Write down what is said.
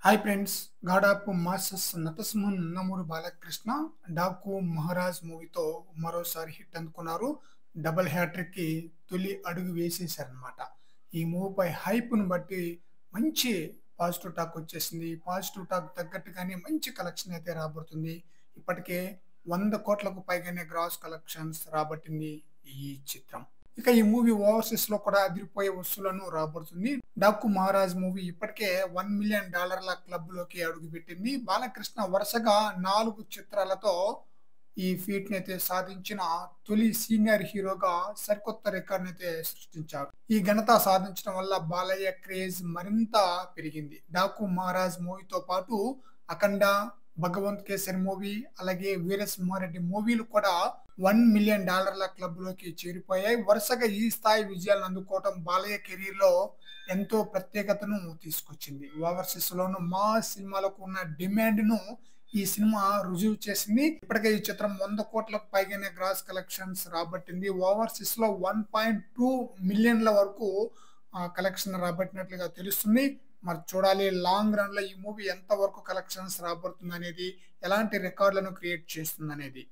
Hi friends, god of masses నటసింహన్ నందమూరి బాలకృష్ణ డాకు మహారాజ్ మూవీతో మరోసారి హిట్ అందుకున్నారు. డబుల్ హ్యాట్రిక్ కి తొలి అడుగు వేసేశారనమాట. ఈ మూవీపై హైప్ను బట్టి మంచి పాజిటివ్ టాక్ వచ్చేసింది. పాజిటివ్ టాక్ తగ్గట్టుగానే మంచి కలెక్షన్ అయితే రాబడుతుంది. ఇప్పటికే 100 కోట్లకు పైగానే గ్రాస్ కలెక్షన్స్ రాబట్టింది ఈ చిత్రం. ఇక ఈ మూవీ ఓవర్సీస్ లో కూడా అదిరిపోయే వసూలను రాబడుతుంది. డాకు మహారాజ్ మూవీ ఇప్పటికే $1 మిలియన్ క్లబ్ లోకి అడుగుపెట్టింది. బాలకృష్ణ వరుసగా 4 చిత్రాలతో ఈ ఫీట్ అయితే సాధించిన తొలి సీనియర్ హీరోగా సరికొత్త రికార్డ్ అయితే సృష్టించారు. ఈ ఘనత సాధించడం వల్ల బాలయ్య క్రేజ్ మరింత పెరిగింది. డాకు మహారాజ్ మూవీతో పాటు అఖండ, భగవంత్ కేసరి మూవీ, అలాగే వీరసింహారెడ్డి మూవీలు కూడా $1 మిలియన్ క్లబ్ లోకి చేరిపోయాయి. వరుసగా ఈ స్థాయి విజయాలను అందుకోవడం బాలయ్య కెరీర్ లో ఎంతో ప్రత్యేకతను తీసుకొచ్చింది. ఓవర్సీస్ లోను మా సినిమాలకు ఉన్న డిమాండ్ ను ఈ సినిమా రుజువు చేసింది. ఇప్పటికే ఈ చిత్రం 100 కోట్లకు పైగానే గ్రాస్ కలెక్షన్స్ రాబట్టింది. ఓవర్సీస్ లో 1.2 మిలియన్ల వరకు కలెక్షన్ రాబట్టినట్లుగా తెలుస్తుంది. మరి చూడాలి లాంగ్ రన్ లో ఈ మూవీ ఎంత వరకు కలెక్షన్స్ రాబడుతుంది అనేది, ఎలాంటి రికార్డులను క్రియేట్ చేస్తుంది అనేది.